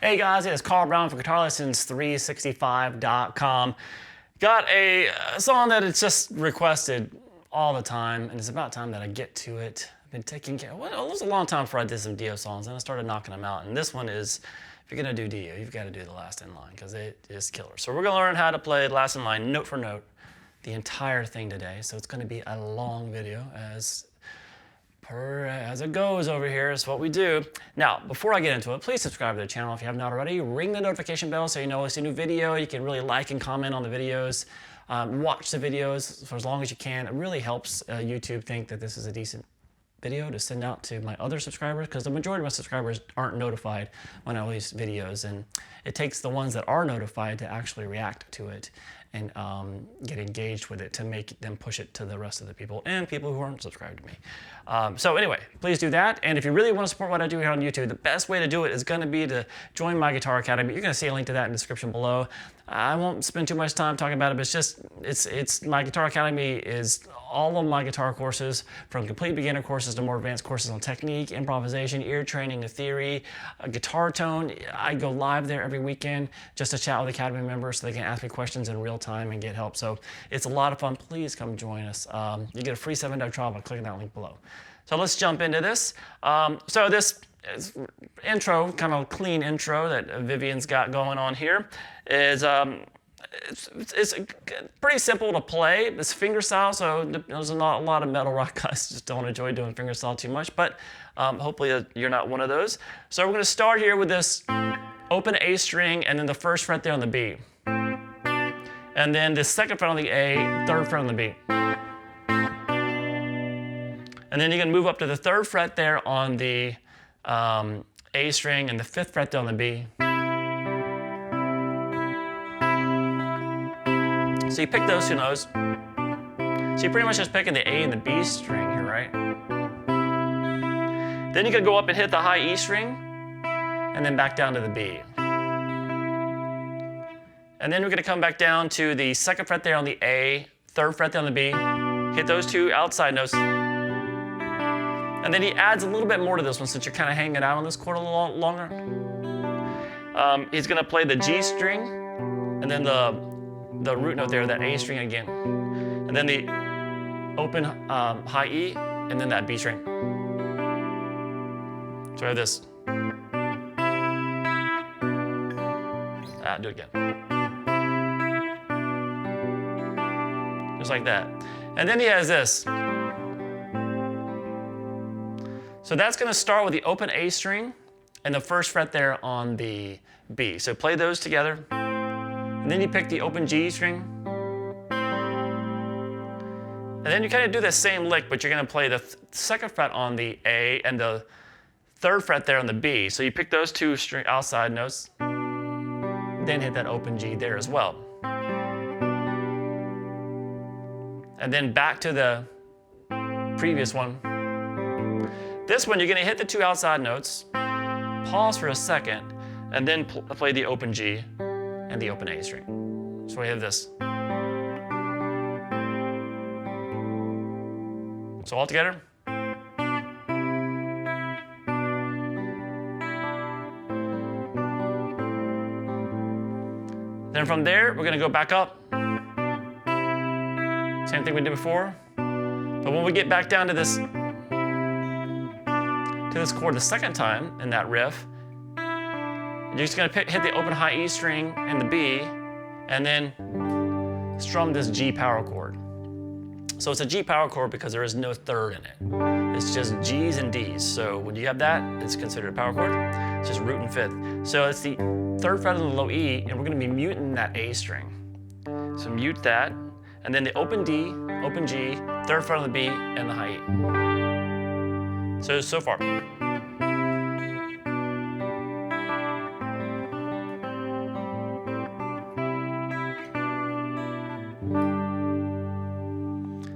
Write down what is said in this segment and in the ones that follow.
Hey guys, it's Carl Brown for guitarlessons365.com. Got a song that it's just requested all the time, and it's about time that I get to it. I've been taking care. Well, it was a long time before I did some Dio songs, and I started knocking them out. And this one is, if you're gonna do Dio, you've got to do the last in line because it is killer. So we're gonna learn how to play last in line note for note, the entire thing today. So it's gonna be a long video as it goes over here is what we do. Now, before I get into it, please subscribe to the channel if you have not already. Ring the notification bell so you know when I see a new video. You can really like and comment on the videos. Watch the videos for as long as you can. It really helps YouTube think that this is a decent video to send out to my other subscribers, because the majority of my subscribers aren't notified when I release videos, and it takes the ones that are notified to actually react to it and get engaged with it to make them push it to the rest of the people and people who aren't subscribed to me. So anyway, please do that. And if you really want to support what I do here on YouTube, the best way to do it is going to be to join my Guitar Academy. You're going to see a link to that in the description below. I won't spend too much time talking about it, but it's my Guitar Academy is all of my guitar courses, from complete beginner courses to more advanced courses on technique, improvisation, ear training, the theory, guitar tone. I go live there every weekend just to chat with Academy members so they can ask me questions in real time and get help. So it's a lot of fun. Please come join us. You get a free 7-day trial by clicking that link below. So let's jump into this. So this intro, kind of clean intro that Vivian's got going on here, is it's pretty simple to play. It's fingerstyle, so there's not a lot of metal rock guys just don't enjoy doing fingerstyle too much, but hopefully you're not one of those. So we're going to start here with this open A string and then the first fret there on the B. And then the second fret on the A, third fret on the B. And then you're going to move up to the third fret there on the A string and the fifth fret there on the B. So you pick those two notes. So you're pretty much just picking the A and the B string here, right? Then you can go up and hit the high E string and then back down to the B. And then we're going to come back down to the second fret there on the A, third fret there on the B, hit those two outside notes. And then he adds a little bit more to this one since you're kind of hanging out on this chord a little longer. He's going to play the G string and then the root note there, that A string again. And then the open high E and then that B string. So I have this. Do it again. Just like that. And then he has this. So that's going to start with the open A string and the first fret there on the B. So play those together. And then you pick the open G string. And then you kind of do the same lick, but you're going to play the second fret on the A and the third fret there on the B. So you pick those two string outside notes, then hit that open G there as well. And then back to the previous one. This one, you're going to hit the two outside notes, pause for a second, and then play the open G and the open A string. So we have this. So all together. Then from there, we're going to go back up. Same thing we did before. But when we get back down to this chord the second time in that riff, you're just going to hit the open high E string and the B, and then strum this G power chord. So it's a G power chord because there is no third in it. It's just G's and D's. So when you have that, it's considered a power chord. It's just root and fifth. So it's the third fret on the low E, and we're going to be muting that A string. So mute that, and then the open D, open G, third fret on the B, and the high E. So far.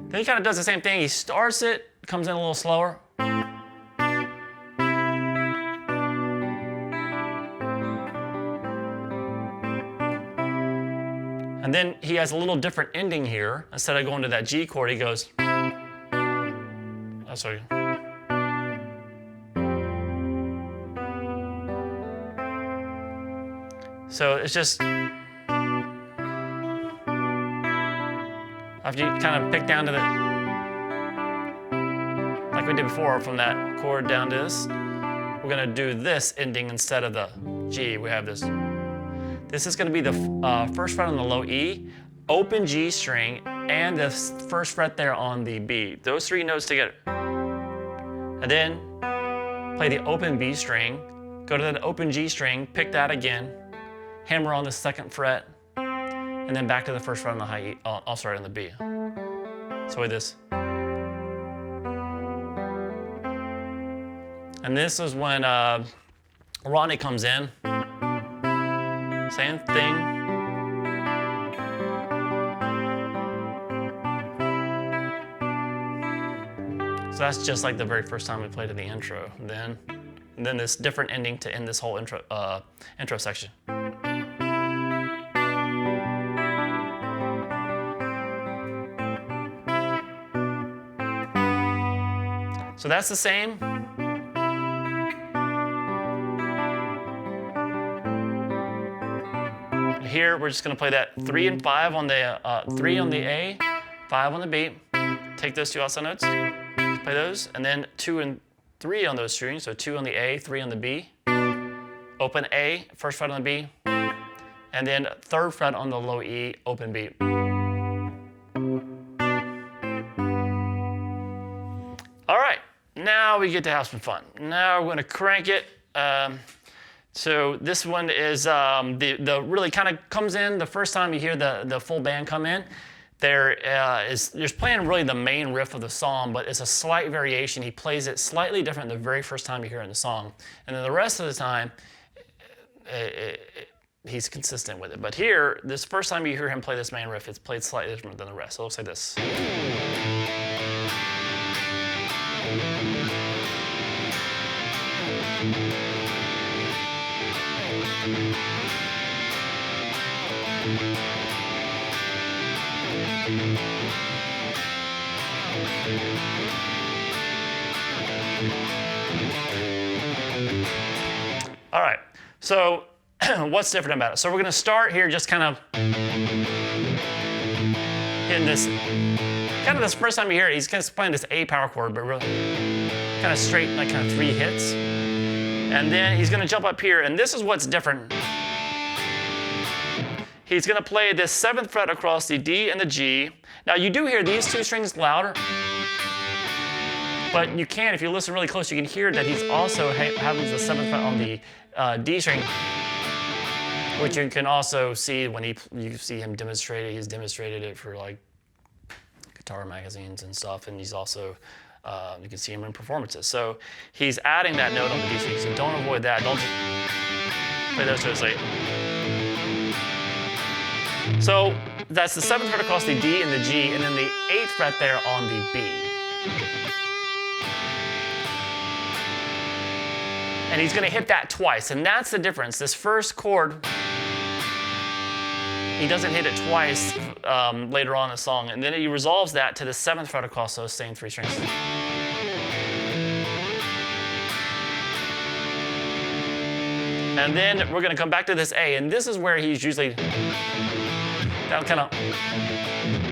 Then he kind of does the same thing. He starts it, comes in a little slower. And then he has a little different ending here. Instead of going to that G chord, he goes. Oh, sorry. So it's just, after you kind of pick down to the, like we did before, from that chord down to this, we're gonna do this ending instead of the G. We have this. This is gonna be the first fret on the low E, open G string, and the first fret there on the B. Those three notes together. And then play the open B string, go to the open G string, pick that again, hammer on the second fret, and then back to the first fret on the high E, also right on the B. So with this. And this is when Ronnie comes in. Same thing. So that's just like the very first time we played in the intro. And then this different ending to end this whole intro section. So that's the same. Here we're just going to play that 3 and 5 on the 3 on the A, 5 on the B. Take those two outside notes, play those, and then 2 and 3 on those strings. So 2 on the A, 3 on the B. Open A, first fret on the B, and then third fret on the low E, open B. All right, now we get to have some fun. Now we're going to crank it. So this one is the really kind of comes in the first time you hear the full band come in. You're playing really the main riff of the song, but it's a slight variation. He plays it slightly different the very first time you hear it in the song, and then the rest of the time he's consistent with it. But here, this first time you hear him play this main riff, it's played slightly different than the rest. So it looks like this. All right, so what's different about it? So we're gonna start here just kind of hitting this, kind of this first time you hear it, he's kind of playing this A power chord, but really kind of straight, like kind of 3 hits. And then he's gonna jump up here, and this is what's different. He's gonna play this 7th fret across the D and the G. Now you do hear these two strings louder, but you can, if you listen really close, you can hear that he's also having the 7th fret on the D string, which you can also see when you see him demonstrate it. He's demonstrated it for like guitar magazines and stuff, and he's also, you can see him in performances. So he's adding that note on the D string, so don't avoid that. Don't just play those notes late. So that's the 7th fret across the D and the G, and then the 8th fret there on the B. And he's gonna hit that twice, and that's the difference. This first chord, he doesn't hit it twice later on in the song, and then he resolves that to the 7th fret across those same 3 strings. And then we're gonna come back to this A, and this is where he's usually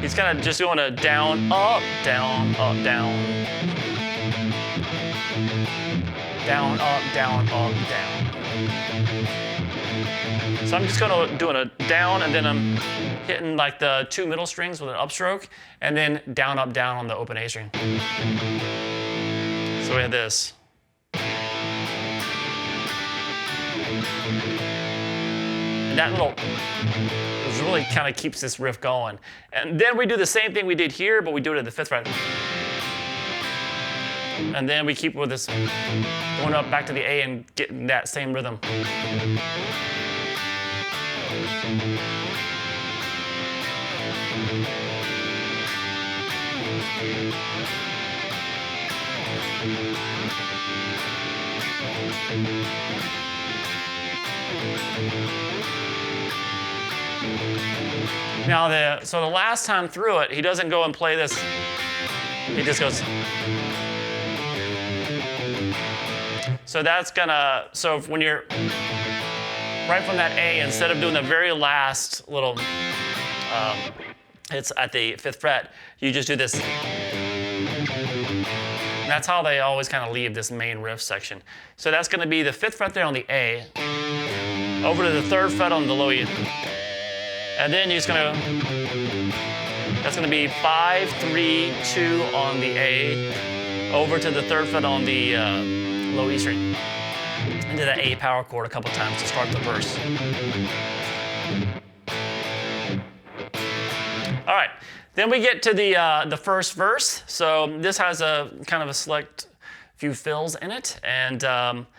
he's kind of just doing a down, up, down, up, down. Down, up, down, up, down. So I'm just doing a down, and then I'm hitting like the 2 middle strings with an upstroke, and then down, up, down on the open A string. So we have this. And that little really kind of keeps this riff going. And then we do the same thing we did here, but we do it at the 5th fret. And then we keep with this, going up back to the A and getting that same rhythm. Now, so the last time through it, he doesn't go and play this. He just goes. So that's gonna, so when you're right from that A, instead of doing the very last little, it's at the 5th fret, you just do this. And that's how they always kind of leave this main riff section. So that's going to be the 5th fret there on the A, over to the 3rd fret on the low E. And then you're just going to, that's going to be 5, 3, 2 on the A, over to the 3rd fret on the low E string. Into that A power chord a couple times to start the verse. All right, then we get to the first verse. So this has a kind of a select few fills in it, and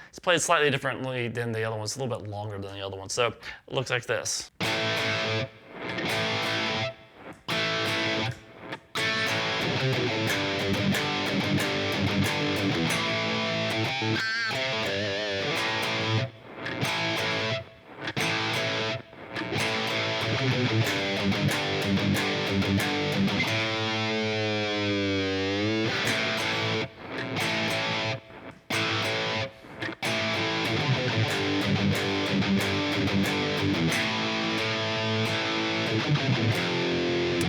it's played slightly differently than the other ones. It's a little bit longer than the other one. So it looks like this.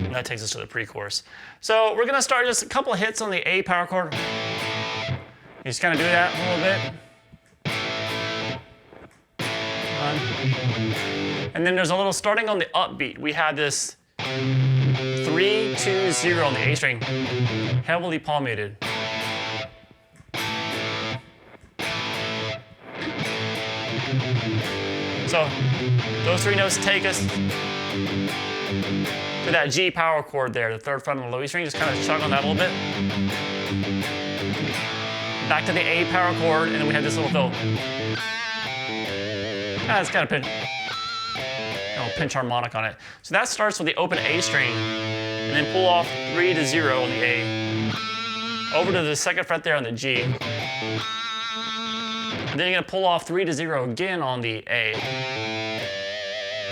And that takes us to the pre-chorus. So we're gonna start just a couple of hits on the A power chord. You just kind of do that a little bit. And then there's a little starting on the upbeat. We had this 3, 2, 0 on the A string, heavily palmated. So those 3 notes take us to that G power chord there, the 3rd fret on the low E string. Just kind of chug on that a little bit. Back to the A power chord, and then we have this little fill. It's kind of pinch harmonic on it. So that starts with the open A string, and then pull off 3 to 0 on the A, over to the 2nd fret there on the G. And then you're gonna pull off 3 to 0 again on the A,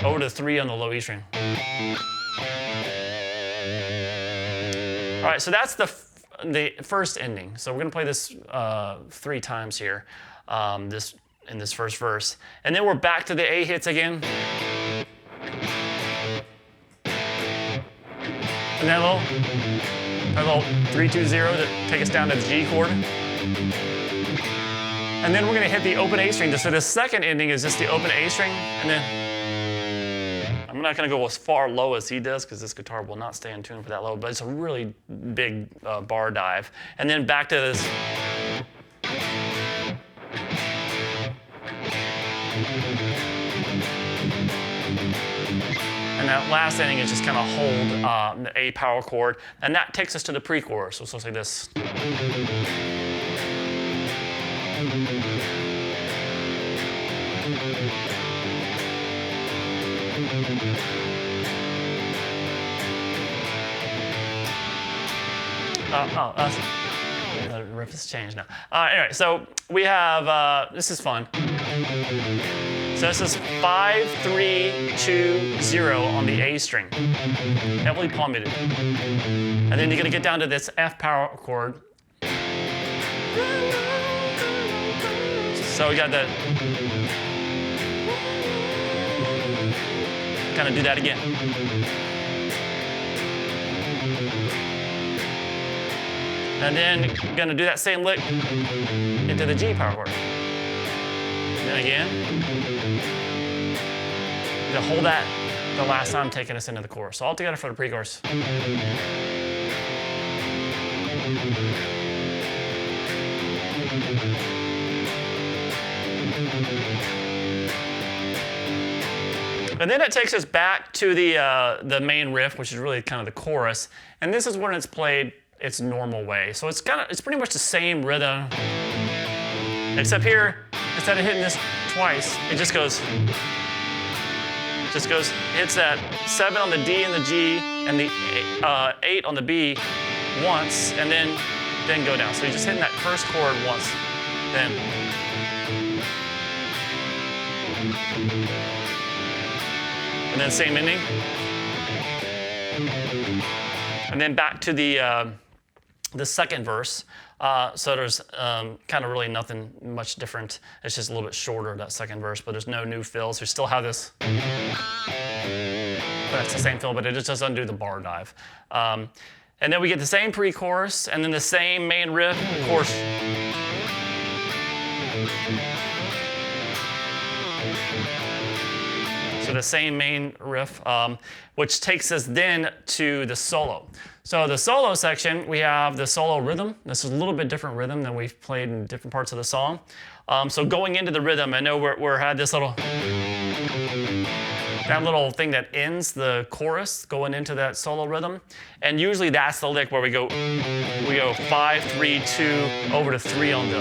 over to 3 on the low E string. All right, so that's the first ending. So we're gonna play this 3 times here, in this first verse. And then we're back to the A hits again. And that little 3, 2, 0 to take us down to the G chord. And then we're gonna hit the open A string. So the second ending is just the open A string, and then I'm not gonna go as far low as he does because this guitar will not stay in tune for that low, but it's a really big bar dive. And then back to this. And that last ending is just kind of hold the A power chord, and that takes us to the pre-chorus. So it's like this. The riff has changed now. Anyway, so we have, this is fun. So this is 5, 3, 2, 0 on the A string, heavily palmated. And then you're gonna get down to this F power chord. So we got the, kind of do that again. And then you're gonna do that same lick into the G power chord. And then again. To hold that the last time taking us into the chorus. So all together for the pre-chorus. And then it takes us back to the main riff, which is really kind of the chorus. And this is when it's played its normal way. So it's pretty much the same rhythm, except here, instead of hitting this twice, it just goes, hits that 7 on the D and the G, and the 8 on the B once, and then go down. So you're just hitting that first chord once, then. And then same ending. And then back to the the second verse. So there's kind of really nothing much different. It's just a little bit shorter, that second verse, but there's no new fills. We still have this. That's the same fill, but it just doesn't do the bar dive. And then we get the same pre-chorus, and then the same main riff, of course. So the same main riff, which takes us then to the solo. So the solo section, we have the solo rhythm. This is a little bit different rhythm than we've played in different parts of the song. So going into the rhythm, I know we're had this little, that little thing that ends the chorus going into that solo rhythm. And usually that's the lick where we go 5, 3, 2, over to 3 on the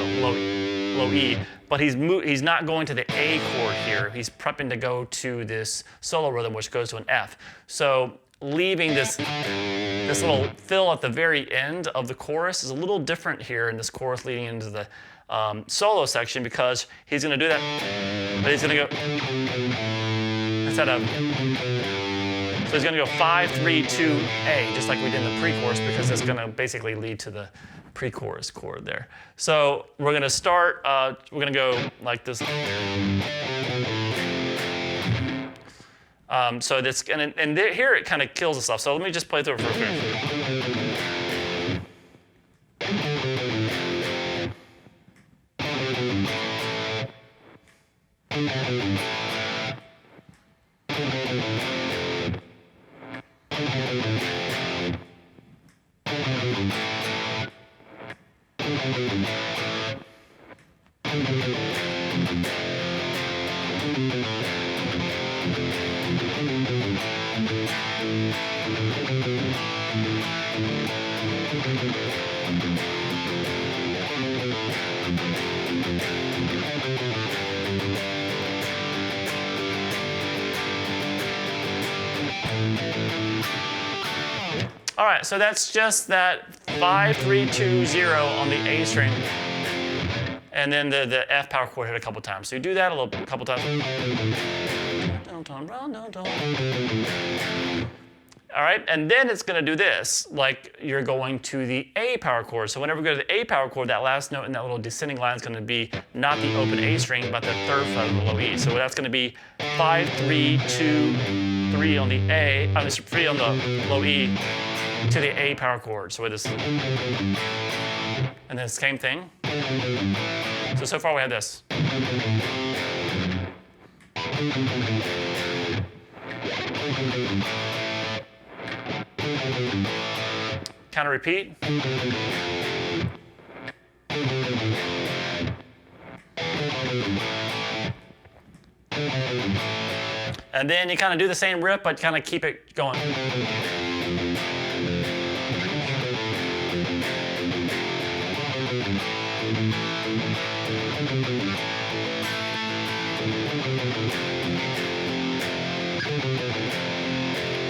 low E. But he's not going to the A chord here. He's prepping to go to this solo rhythm, which goes to an F. So leaving this little fill at the very end of the chorus is a little different here in this chorus leading into the solo section, because he's going to do that, but he's going to go instead of, so he's going to go 5, 3, 2, A, just like we did in the pre-chorus, because it's going to basically lead to the pre-chorus chord there. So we're going to start, we're going to go like this. So this, and here it kind of kills us off. So let me just play through it for a minute. All right, so that's just that 5, 3, 2, 0 on the A string, and then the F power chord hit a couple times. So you do that a couple times. All right, and then it's going to do this, like you're going to the A power chord. So whenever we go to the A power chord, that last note in that little descending line is going to be not the open A string, but the third fret of the low E. So that's going to be 5, 3, 2, 3 on the A, 3 on the low E to the A power chord. So with this, and then the same thing. So far we have this. Kind of repeat. And then you kind of do the same riff, but kind of keep it going.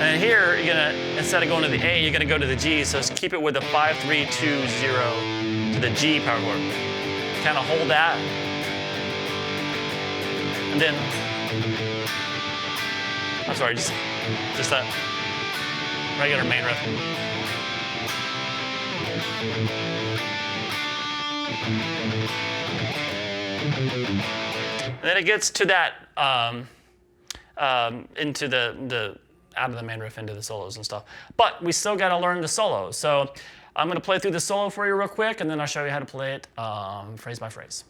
And here, you're gonna, instead of going to the A, you're gonna go to the G. So keep it with the 5, 3, 2, 0 to the G power chord. Kind of hold that. And then, I'm sorry, just that regular main riff. And then it gets to that, into the out of the main riff into the solos and stuff. But we still got to learn the solos. So I'm going to play through the solo for you real quick, and then I'll show you how to play it phrase by phrase.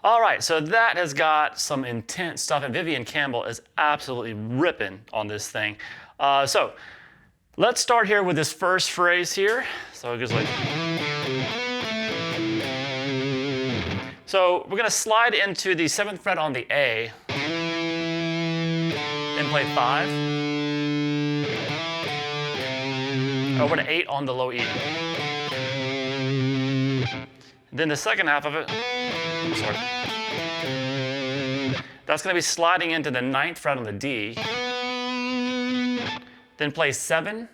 All right, so that has got some intense stuff, and Vivian Campbell is absolutely ripping on this thing. So Let's start here with this first phrase here. So it goes like. So we're going to slide into the 7th fret on the A, then play 5, over to 8 on the low E. Then the second half of it, that's going to be sliding into the 9th fret on the D, then play 7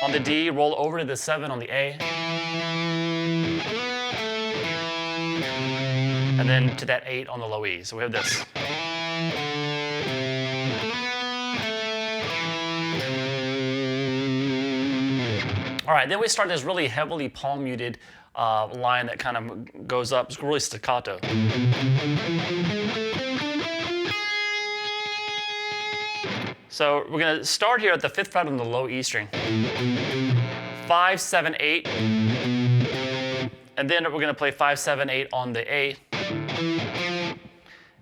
on the D, roll over to the 7 on the A, and then to that 8 on the low E. So we have this. All right, then we start this really heavily palm muted line that kind of goes up. It's really staccato. So we're going to start here at the 5th fret on the low E string. 5, 7, 8. And then we're going to play 5, 7, 8 on the A.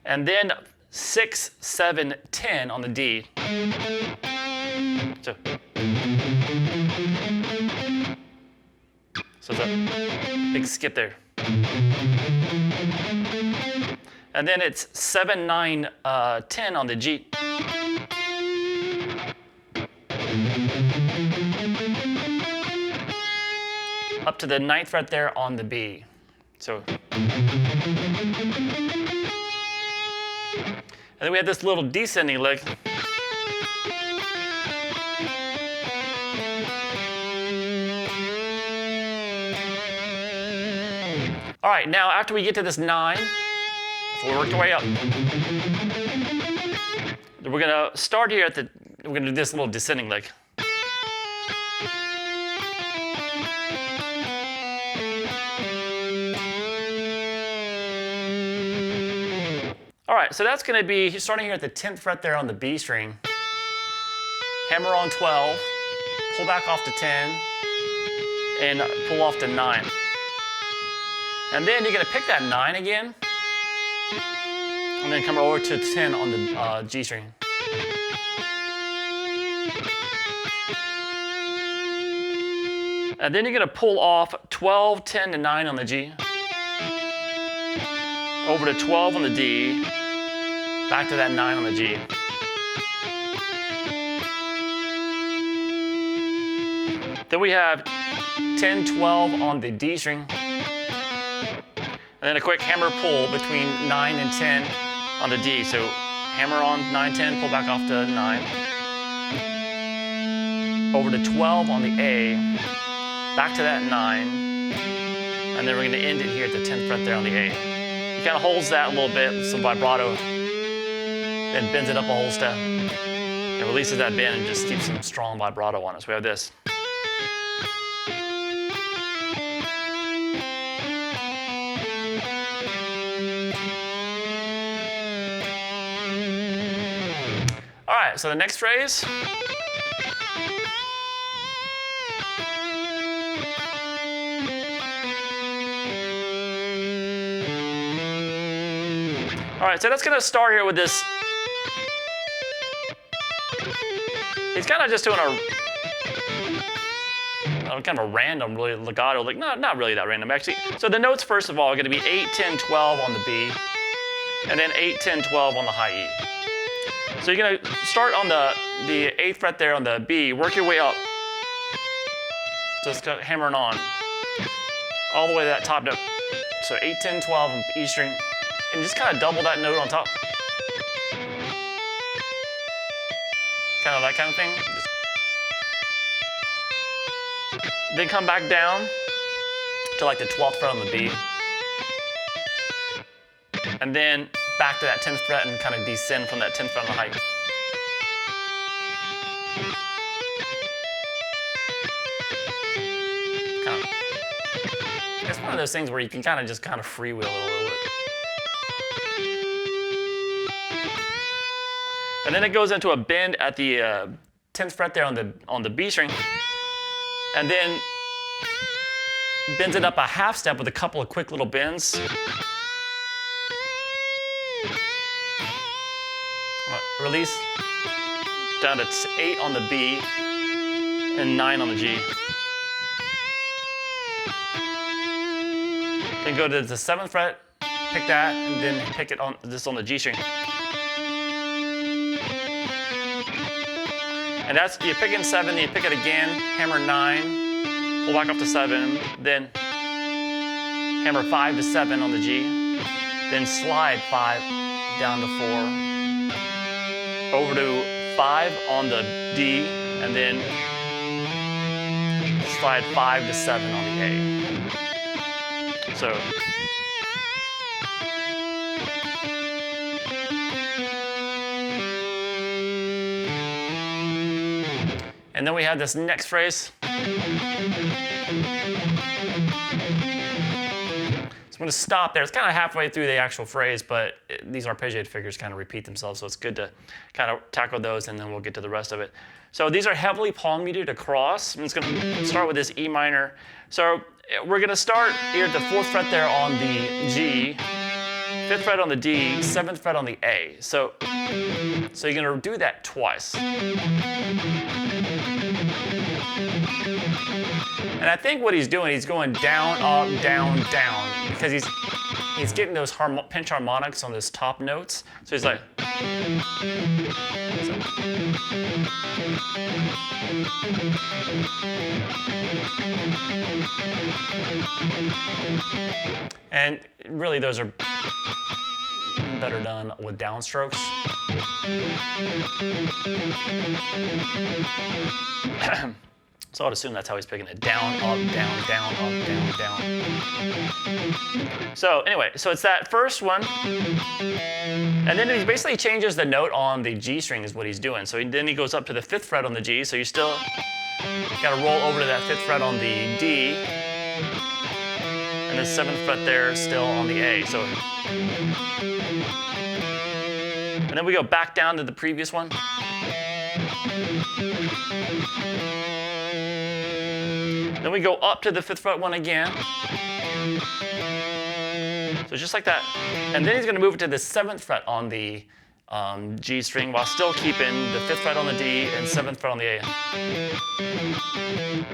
And then 6, 7, 10 on the D. So it's a big skip there. And then it's 7, 9, 10 on the G. Up to the 9th fret there on the B. So. And then we have this little descending lick. All right, now after we get to this 9, so we worked our way up. We're gonna start here at the, we're gonna do this little descending lick. All right, so that's gonna be starting here at the 10th fret there on the B string. Hammer on 12, pull back off to 10, and pull off to 9. And then you're gonna pick that 9 again, and then come over to 10 on the G string. And then you're gonna pull off 12, 10 to 9 on the G, over to 12 on the D, back to that 9 on the G. Then we have 10, 12 on the D string. And then a quick hammer pull between 9 and 10 on the D. So hammer on 9, 10, pull back off to 9. Over to 12 on the A, back to that 9. And then we're going to end it here at the 10th fret there on the A. It kind of holds that a little bit with some vibrato, then bends it up a whole step. It releases that bend and just keeps some strong vibrato on it. So we have this. All right, so the next phrase. All right, so that's gonna start here with this. He's kind of just doing a kind of a random, really legato, like not really that random actually. So the notes first of all are gonna be 8, 10, 12 on the B, and then 8, 10, 12 on the high E. So you're gonna start on the 8th fret there on the B, work your way up. Just hammering on all the way to that top note. So 8, 10, 12 on E string. And just kind of double that note on top. Kind of that kind of thing. Then come back down to like the 12th fret on the B. And then back to that 10th fret and kind of descend from that 10th fret on the height. Kind of. It's one of those things where you can kind of just kind of freewheel it a little bit. And then it goes into a bend at the 10th fret there on the B string, and then bends it up a half step with a couple of quick little bends. Release down to 8 on the B, and 9 on the G. Then go to the 7th fret, pick that, and then pick it on this on the G string. And that's, you pick in 7, then you pick it again, hammer 9, pull back up to 7, then hammer 5 to 7 on the G, then slide 5 down to 4, over to 5 on the D, and then slide 5 to 7 on the A. So, and then we have this next phrase. So I'm going to stop there. It's kind of halfway through the actual phrase, but these arpeggiated figures kind of repeat themselves, so it's good to kind of tackle those, and then we'll get to the rest of it. So these are heavily palm muted across. I'm just going to start with this E minor. So we're going to start here at the 4th fret there on the G, 5th fret on the D, 7th fret on the A. So you're going to do that twice. And I think what he's doing, he's going down, up, down, down, because he's getting those pinch harmonics on those top notes. So he's like, and really those are better done with downstrokes. So I'd assume that's how he's picking it. Down, up, down, down, up, down, down. So anyway, so it's that first one. And then he basically changes the note on the G string is what he's doing. So then he goes up to the 5th fret on the G. So you still got to roll over to that 5th fret on the D. And the 7th fret there still on the A. So, and then we go back down to the previous one. Then we go up to the 5th fret one again. So just like that. And then he's going to move it to the 7th fret on the G string while still keeping the 5th fret on the D and 7th fret on the A.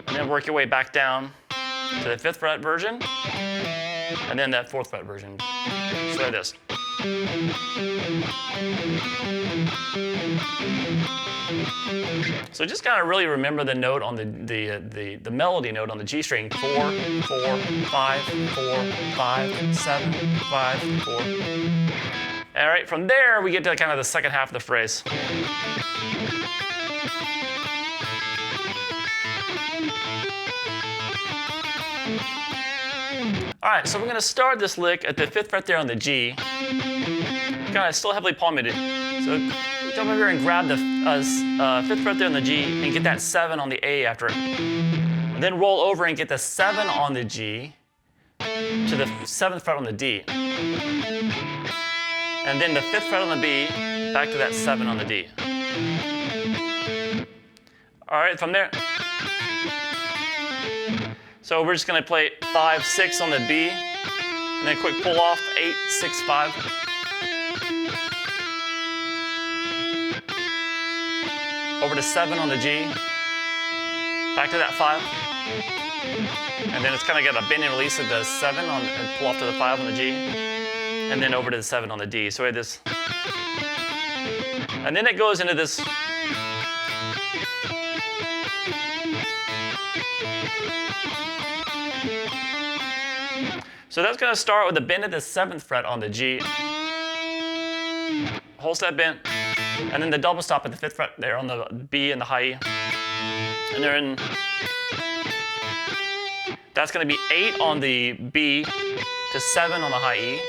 And then work your way back down to the 5th fret version. And then that 4th fret version. So like this. So just kind of really remember the note on the melody note on the G string. 4, 4, 5, 4, 5, 7, 5, 4. All right, from there we get to kind of the second half of the phrase. All right, so we're going to start this lick at the 5th fret there on the G. Kind of still heavily palm muted. So jump over here and grab the 5th fret there on the G and get that 7 on the A after it. And then roll over and get the 7 on the G to the 7th fret on the D. And then the 5th fret on the B back to that 7 on the D. All right, from there. So we're just going to play 5, 6 on the B, and then quick pull off 8, 6, 5. Over to 7 on the G, back to that 5. And then it's kind of got a bend and release of the 7 on, and pull off to the 5 on the G, and then over to the 7 on the D. So we have this. And then it goes into this. So that's going to start with a bend at the 7th fret on the G. Whole step bend. And then the double stop at the 5th fret there on the B and the high E. And then that's going to be 8 on the B to 7 on the high E.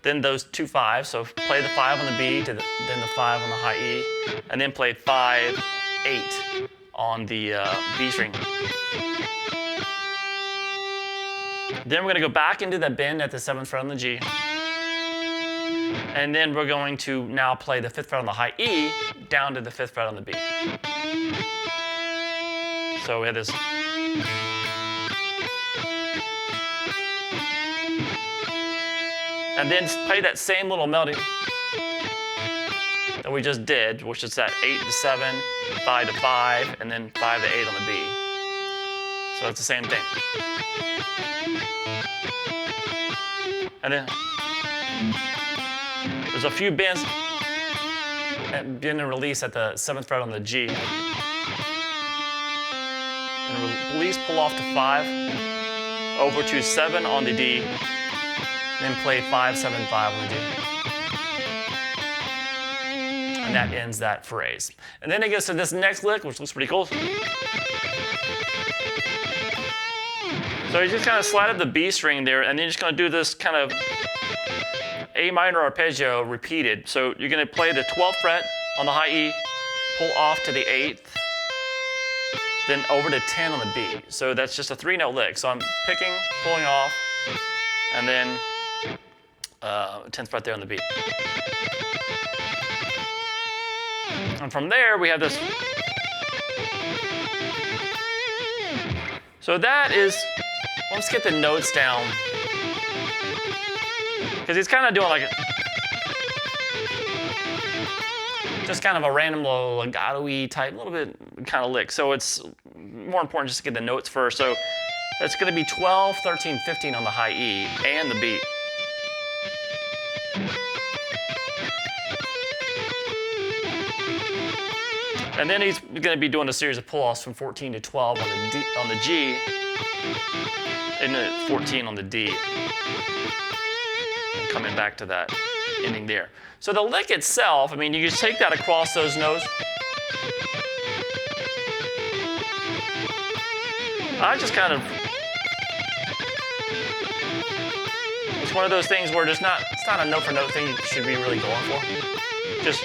Then those 2 5s. So play the 5 on the B to then the 5 on the high E. And then play 5, 8 on the B string. Then we're going to go back into that bend at the 7th fret on the G. And then we're going to now play the 5th fret on the high E down to the 5th fret on the B. So we have this. And then play that same little melody. that we just did, which is that 8 to 7, 5 to 5, and then 5 to 8 on the B. So it's the same thing. And then there's a few bends and bend and release at the 7th fret on the G. And release, pull off to 5, over to 7 on the D, then play 5, 7, 5 on the D. And that ends that phrase. And then it gets to this next lick, which looks pretty cool. So you just kind of slide up the B string there, and then you're just going to do this kind of A minor arpeggio repeated. So you're going to play the 12th fret on the high E, pull off to the 8th, then over to 10 on the B. So that's just a 3-note lick. So I'm picking, pulling off, and then 10th fret there on the B. And from there, we have this. So that is, let's get the notes down. Because he's kind of doing like just kind of a random little legato-y type, little bit kind of lick. So it's more important just to get the notes first. So it's going to be 12, 13, 15 on the high E and the B. And then he's going to be doing a series of pull-offs from 14 to 12 on the D, on the G, and then 14 on the D. And coming back to that ending there. So the lick itself, I mean, you just take that across those notes. I just kind of, it's one of those things where it's not a note for note thing you should be really going for. Just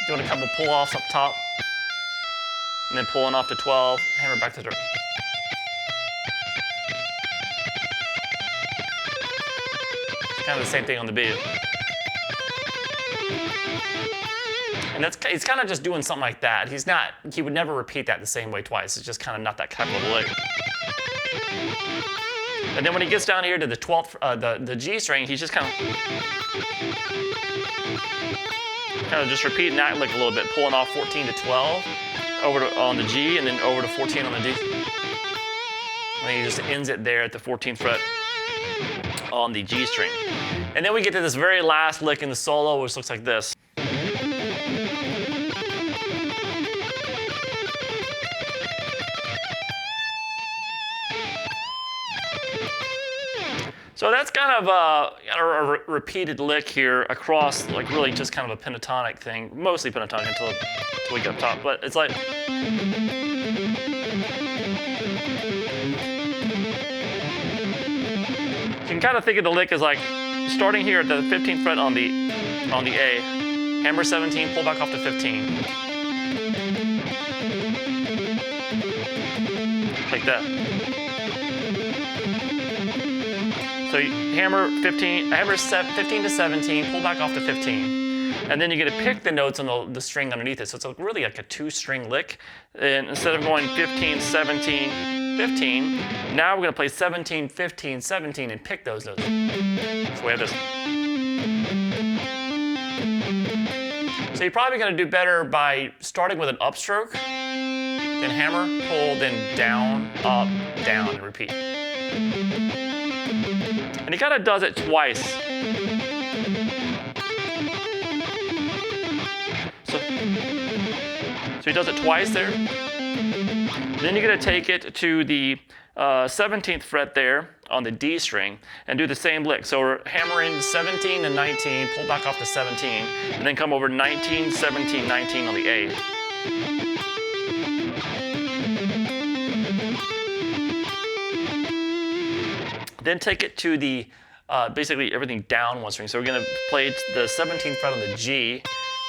doing a couple pull-offs up top, and then pulling off to 12, hammer back to the. It's kind of the same thing on the B. And he's kind of just doing something like that. He would never repeat that the same way twice. It's just kind of not that type of lick. And then when he gets down here to the 12th, the G string, he's just kind of just repeating that lick a little bit, pulling off 14 to 12 over to, on the G, and then over to 14 on the D. And then he just ends it there at the 14th fret on the G string. And then we get to this very last lick in the solo, which looks like this. So that's kind of a repeated lick here across, like really just kind of a pentatonic thing, mostly pentatonic until we get up top. But it's like, you can kind of think of the lick as like starting here at the 15th fret on the A, hammer 17, pull back off to 15, like that. So you hammer 15 to 17, pull back off to 15. And then you get to pick the notes on the string underneath it. So it's really like a 2-string lick. And instead of going 15, 17, 15, now we're going to play 17, 15, 17 and pick those notes. So we have this. So you're probably going to do better by starting with an upstroke, then hammer, pull, then down, up, down, and repeat. And he kind of does it twice. So he does it twice there. Then you're going to take it to the 17th fret there on the D string and do the same lick. So we're hammering 17 and 19, pull back off to 17, and then come over 19, 17, 19 on the A. Then take it to the, basically everything down one string. So we're going to play the 17th fret on the G,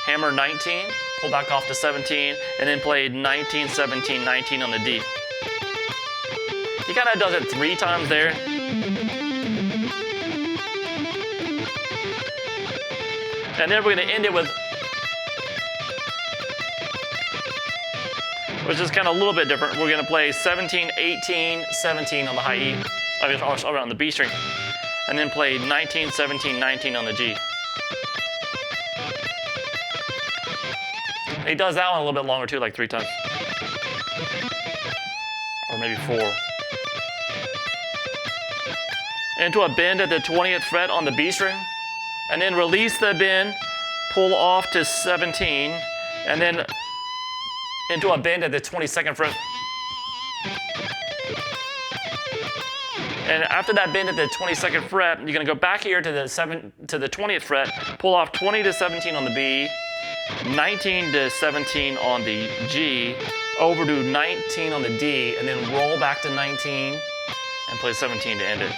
hammer 19, pull back off to 17, and then play 19, 17, 19 on the D. He kind of does it 3 times there. And then we're going to end it with which is kind of a little bit different. We're gonna play 17, 18, 17 on the high E, on the B string, and then play 19, 17, 19 on the G. He does that one a little bit longer too, like 3 times. Or maybe 4. Into a bend at the 20th fret on the B string, and then release the bend, pull off to 17, and then into a bend at the 22nd fret. And after that bend at the 22nd fret, you're gonna go back here to the 20th fret, pull off 20 to 17 on the B, 19 to 17 on the G, over to 19 on the D, and then roll back to 19 and play 17 to end it.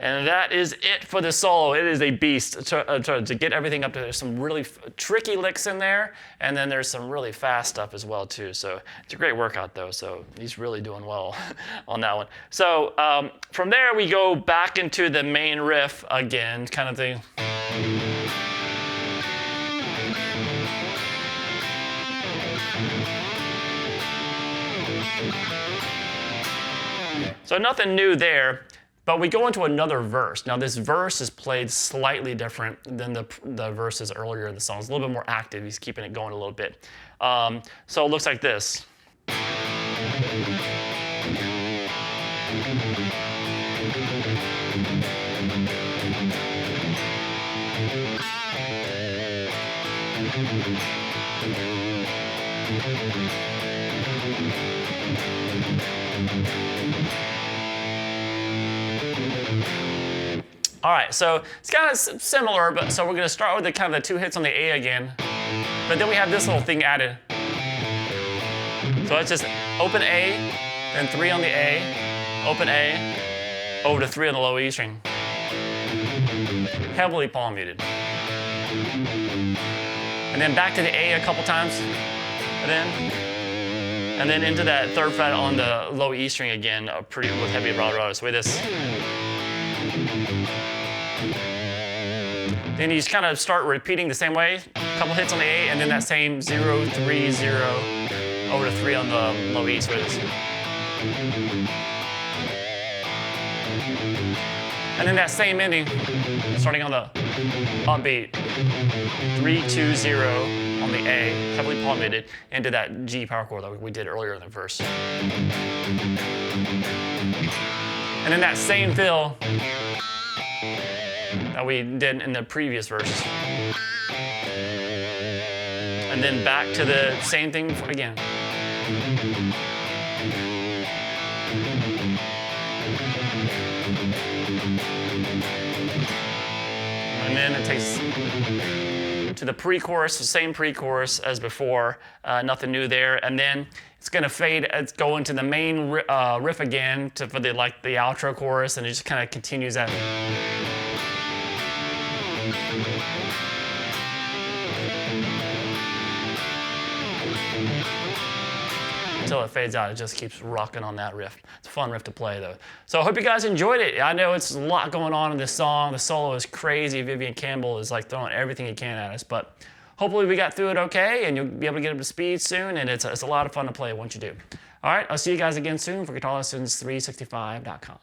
And that is it for the solo. It is a beast to get everything up to. There's some really tricky licks in there, and then there's some really fast stuff as well too. So it's a great workout though. So he's really doing well on that one. So from there we go back into the main riff again, kind of thing. So nothing new there. But we go into another verse. Now this verse is played slightly different than the verses earlier in the song. It's a little bit more active. He's keeping it going a little bit. So it looks like this. All right, so it's kind of similar, but so we're gonna start with the kind of the 2 hits on the A again, but then we have this little thing added. So it's just open A, then 3 on the A, open A, over to 3 on the low E string. Heavily palm muted. And then back to the A a couple times, and then into that 3rd fret on the low E string again, pretty with heavy vibrato. So with this. Then you just kind of start repeating the same way, a couple hits on the A, and then that same 0, 3, 0, over to 3 on the low E. So it is. And then that same ending, starting on the upbeat, 3, 2, 0 on the A, heavily palm muted, into that G power chord that we did earlier in the verse. And then that same fill that we did in the previous verse. And then back to the same thing again. And then it takes to the pre-chorus, the same pre-chorus as before, nothing new there. And then it's gonna fade, it's go into the main riff again for the outro chorus, and it just kind of continues that. Until it fades out, it just keeps rocking on that riff. It's a fun riff to play though. So I hope you guys enjoyed it. I know it's a lot going on in this song. The solo is crazy. Vivian Campbell is like throwing everything he can at us, but hopefully we got through it okay, and you'll be able to get up to speed soon, and it's a lot of fun to play once you do. All right, I'll see you guys again soon for GuitarLessons365.com.